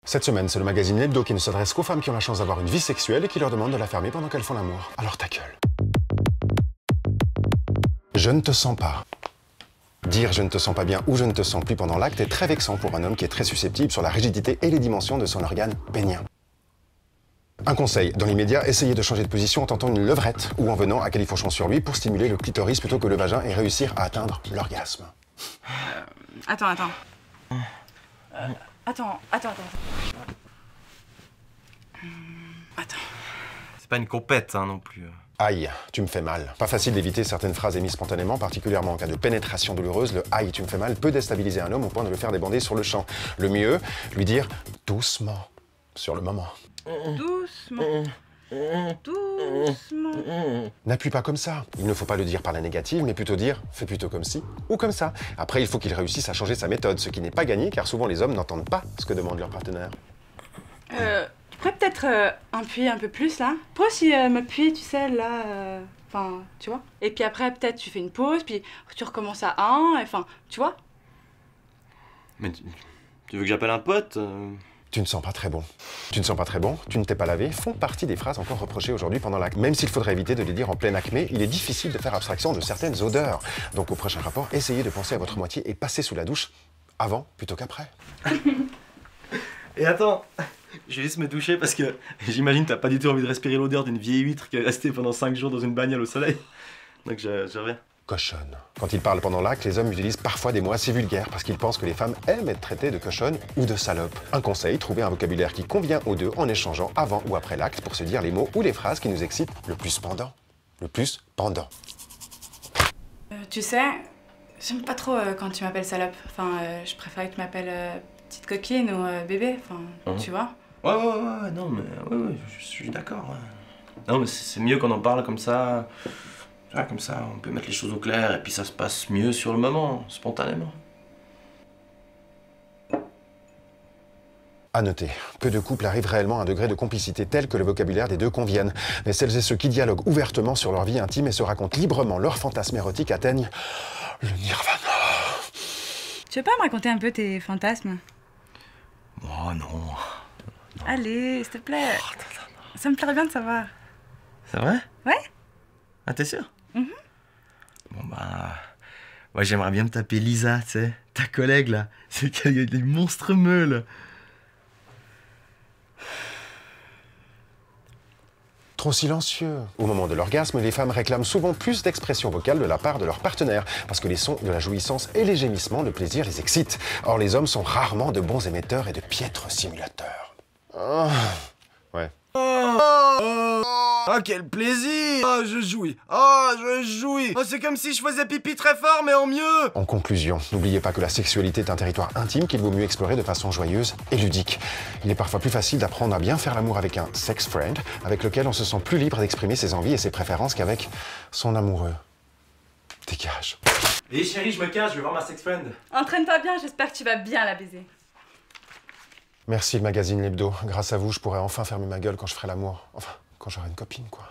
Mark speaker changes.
Speaker 1: Cette semaine, c'est le magazine L'Hebdo qui ne s'adresse qu'aux femmes qui ont la chance d'avoir une vie sexuelle et qui leur demande de la fermer pendant qu'elles font l'amour. Alors ta gueule. Je ne te sens pas. Dire je ne te sens pas bien ou je ne te sens plus pendant l'acte est très vexant pour un homme qui est très susceptible sur la rigidité et les dimensions de son organe pénien. Un conseil, dans l'immédiat, essayez de changer de position en tentant une levrette ou en venant à califourchon sur lui pour stimuler le clitoris plutôt que le vagin et réussir à atteindre l'orgasme.
Speaker 2: Attends.
Speaker 3: C'est pas une compète, hein, non plus.
Speaker 1: Aïe, tu me fais mal. Pas facile d'éviter certaines phrases émises spontanément, particulièrement en cas de pénétration douloureuse. Le aïe, tu me fais mal peut déstabiliser un homme au point de le faire débander sur le champ. Le mieux, lui dire doucement, sur le moment.
Speaker 2: Doucement.
Speaker 1: N'appuie pas comme ça. Il ne faut pas le dire par la négative, mais plutôt dire fais plutôt comme ci ou comme ça. Après, il faut qu'il réussisse à changer sa méthode, ce qui n'est pas gagné car souvent les hommes n'entendent pas ce que demande leur partenaire.
Speaker 2: Tu pourrais peut-être appuyer un peu plus là. Pourquoi aussi m'appuyer, tu sais, là, enfin, tu vois. Et puis après, peut-être tu fais une pause, puis tu recommences à 1, enfin, tu vois.
Speaker 3: Mais tu veux que j'appelle un pote
Speaker 1: Tu ne sens pas très bon. Tu ne sens pas très bon, tu ne t'es pas lavé, font partie des phrases encore reprochées aujourd'hui pendant l'acte. Même s'il faudrait éviter de les dire en plein acmé, il est difficile de faire abstraction de certaines odeurs. Donc au prochain rapport, essayez de penser à votre moitié et passez sous la douche avant plutôt qu'après.
Speaker 3: Et attends, je vais juste me doucher parce que j'imagine que t'as pas du tout envie de respirer l'odeur d'une vieille huître qui est restée pendant 5 jours dans une bagnole au soleil. Donc je reviens.
Speaker 1: Cochonne. Quand ils parlent pendant l'acte, les hommes utilisent parfois des mots assez vulgaires parce qu'ils pensent que les femmes aiment être traitées de cochonne ou de salope. Un conseil, trouvez un vocabulaire qui convient aux deux en échangeant avant ou après l'acte pour se dire les mots ou les phrases qui nous excitent le plus pendant. Le plus pendant.
Speaker 2: Tu sais, j'aime pas trop quand tu m'appelles salope. Enfin, je préfère que tu m'appelles petite coquine ou bébé, enfin, tu vois.
Speaker 3: Ouais, non, mais ouais, je suis d'accord. Ouais. Non, mais c'est mieux qu'on en parle comme ça. Ah, comme ça, on peut mettre les choses au clair et puis ça se passe mieux sur le moment, spontanément.
Speaker 1: À noter, peu de couples arrivent réellement à un degré de complicité tel que le vocabulaire des deux convienne. Mais celles et ceux qui dialoguent ouvertement sur leur vie intime et se racontent librement leurs fantasmes érotiques atteignent le nirvana.
Speaker 2: Tu veux pas me raconter un peu tes fantasmes?
Speaker 3: Oh non.
Speaker 2: Allez, s'il te plaît. Ça me plairait bien de savoir.
Speaker 3: C'est vrai?
Speaker 2: Ouais?
Speaker 3: Ah, t'es sûr? Bon bah... Moi j'aimerais bien me taper Lisa, tu sais, ta collègue là. C'est qu'elle a des monstres meules.
Speaker 1: Trop silencieux. Au moment de l'orgasme, les femmes réclament souvent plus d'expression vocale de la part de leur partenaire, parce que les sons de la jouissance et les gémissements de plaisir les excitent. Or, les hommes sont rarement de bons émetteurs et de piètres simulateurs. Oh. Ouais.
Speaker 3: Oh, quel plaisir! Oh, je jouis! Oh, c'est comme si je faisais pipi très fort, mais en mieux!
Speaker 1: En conclusion, n'oubliez pas que la sexualité est un territoire intime qu'il vaut mieux explorer de façon joyeuse et ludique. Il est parfois plus facile d'apprendre à bien faire l'amour avec un sex friend, avec lequel on se sent plus libre d'exprimer ses envies et ses préférences qu'avec son amoureux. Dégage.
Speaker 3: Et chérie, je me casse, je vais voir ma sex friend.
Speaker 2: Entraîne-toi bien, j'espère que tu vas bien la baiser.
Speaker 1: Merci le magazine L'Hebdo. Grâce à vous, je pourrai enfin fermer ma gueule quand je ferai l'amour. Enfin, quand j'aurai une copine, quoi.